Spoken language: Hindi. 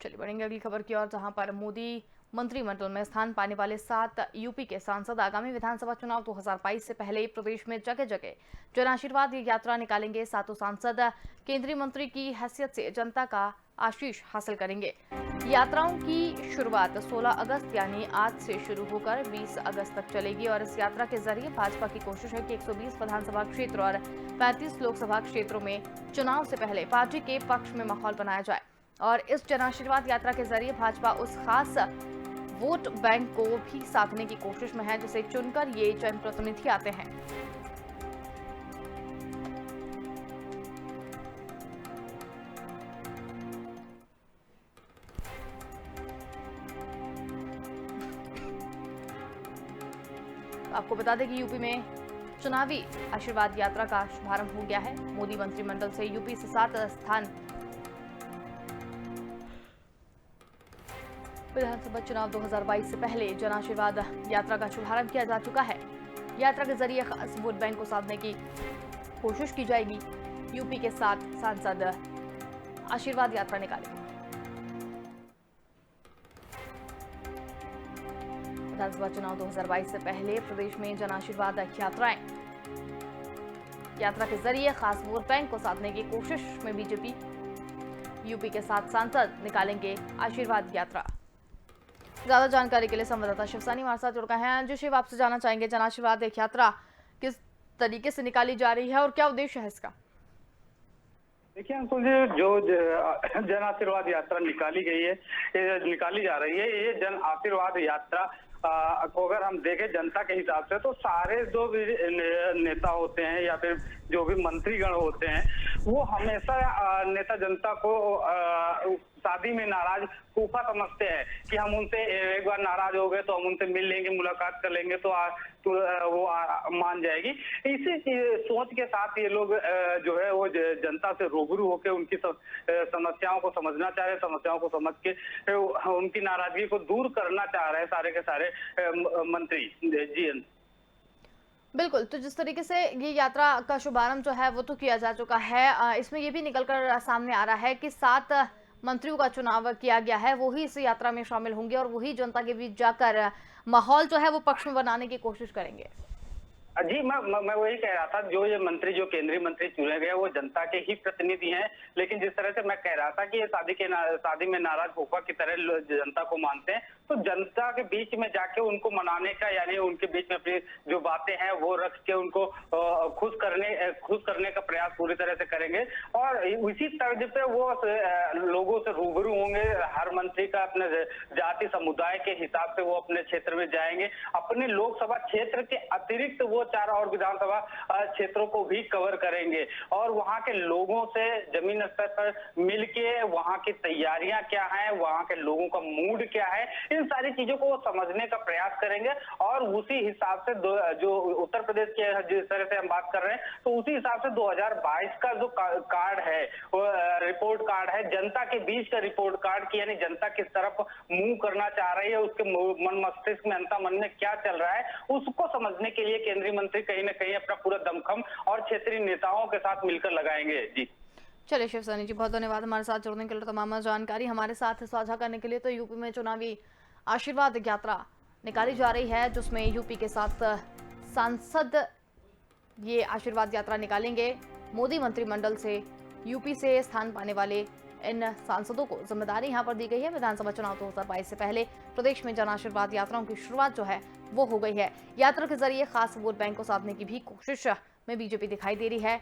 चलिए बढ़ेंगे अगली खबर की ओर, जहां पर मोदी मंत्रिमंडल में स्थान पाने वाले 7 यूपी के सांसद आगामी विधानसभा चुनाव 2022 से पहले प्रदेश में जगह जगह जन आशीर्वाद यात्रा निकालेंगे। सातों सांसद केंद्रीय मंत्री की हैसियत से जनता का आशीष हासिल करेंगे। यात्राओं की शुरुआत 16 अगस्त यानी आज से शुरू होकर 20 अगस्त तक चलेगी और इस यात्रा के जरिए भाजपा की कोशिश है कि 120 विधानसभा क्षेत्र और 35 लोकसभा क्षेत्रों में चुनाव से पहले पार्टी के पक्ष में माहौल बनाया जाए और इस जन आशीर्वाद यात्रा के जरिए भाजपा उस खास वोट बैंक को भी साधने की कोशिश में है जिसे चुनकर ये जनप्रतिनिधि आते हैं। आपको बता दें कि यूपी में चुनावी आशीर्वाद यात्रा का शुभारंभ हो गया है। मोदी मंत्रिमंडल से यूपी से 7 स्थान विधानसभा चुनाव 2022 से पहले जन आशीर्वाद यात्रा का शुभारंभ किया जा चुका है। यात्रा के जरिए खास वोट बैंक को साधने की कोशिश की जाएगी। यूपी के 7 सांसद आशीर्वाद यात्रा निकालेंगे। विधानसभा चुनाव 2022 से पहले प्रदेश में जन आशीर्वाद यात्राएं यात्रा के जरिए खास वोट बैंक को साधने की कोशिश में बीजेपी यूपी के 7 सांसद निकालेंगे आशीर्वाद यात्रा। ज्यादा जानकारी के लिए संवाददाता शिवसानी हमारे साथ जुड़ गए हैं। जो शिव, आपसे जानना चाहेंगे जन आशीर्वाद यात्रा किस तरीके से निकाली जा रही है और क्या उद्देश्य है इसका? देखिए अंकुल जी, जो जन आशीर्वाद यात्रा निकाली गई है, निकाली जा रही है, ये जन आशीर्वाद यात्रा को अगर हम देखें जनता के हिसाब से तो सारे जो भी नेता होते हैं या फिर जो भी मंत्रीगण होते हैं वो हमेशा नेता जनता को शादी में नाराज फूफा समझते हैं कि हम उनसे एक बार नाराज हो गए तो हम उनसे मिल लेंगे, मुलाकात कर लेंगे तो वो मान जाएगी। इसी सोच के साथ ये लोग जो है वो जनता से रूबरू होकर उनकी समस्याओं को समझना चाह रहे हैं, समस्याओं को समझ के उनकी नाराजगी को दूर करना चाह रहे हैं सारे के सारे मंत्री जी। बिल्कुल, तो जिस तरीके से ये यात्रा का शुभारंभ जो है वो तो किया जा चुका है, इसमें ये भी निकलकर सामने आ रहा है कि 7 मंत्रियों का चुनाव किया गया है, वो ही इस यात्रा में शामिल होंगे और वही जनता के बीच जाकर माहौल जो है वो पक्ष में बनाने की कोशिश करेंगे। जी, मैं वही कह रहा था, जो ये मंत्री जो केंद्रीय मंत्री चुने गए वो जनता के ही प्रतिनिधि हैं, लेकिन जिस तरह से मैं कह रहा था कि ये शादी में नाराज फूफा की तरह जनता को मानते हैं, तो जनता के बीच में जाके उनको मनाने का यानी उनके बीच में अपनी जो बातें हैं वो रख के उनको खुश करने का प्रयास पूरी तरह से करेंगे और उसी तर्ज पे वो लोगों से रूबरू होंगे। हर मंत्री का अपने जाति समुदाय के हिसाब से वो अपने क्षेत्र में जाएंगे, अपने लोकसभा क्षेत्र के अतिरिक्त वो 4 और विधानसभा क्षेत्रों को भी कवर करेंगे और वहां के लोगों से जमीन स्तर पर मिलके वहां की तैयारियां क्या हैं, वहां के लोगों का मूड क्या है, इन सारी चीजों को वो समझने का प्रयास करेंगे और उसी हिसाब से जो उत्तर प्रदेश के जिस तरह से हम बात कर रहे हैं तो उसी हिसाब से 2022 का जो कार्ड है वो रिपोर्ट कार्ड है, जनता के बीच का रिपोर्ट कार्ड की यानी जनता किस तरफ मूव करना चाह रही है, उसके मन मस्तिष्क में अंता मन में क्या चल रहा है, उसको समझने के लिए केंद्रीय मंत्री कहीं ना कहीं अपना पूरा दमखम और क्षेत्रीय नेताओं के साथ मिलकर लगाएंगे। जी चलिए शिवसानी जी, बहुत धन्यवाद हमारे साथ जुड़ने के लिए, तमाम जानकारी हमारे साथ साझा करने के लिए। तो यूपी में चुनावी आशीर्वाद यात्रा निकाली जा रही है जिसमें यूपी के 7 सांसद ये आशीर्वाद यात्रा निकालेंगे। मोदी मंत्रिमंडल से यूपी से स्थान पाने वाले इन सांसदों को जिम्मेदारी यहां पर दी गई है। विधानसभा चुनाव 2022 से पहले प्रदेश में जन आशीर्वाद यात्राओं की शुरुआत जो है वो हो गई है। यात्रा के जरिए खास वोट बैंक को साधने की भी कोशिश में बीजेपी दिखाई दे रही है।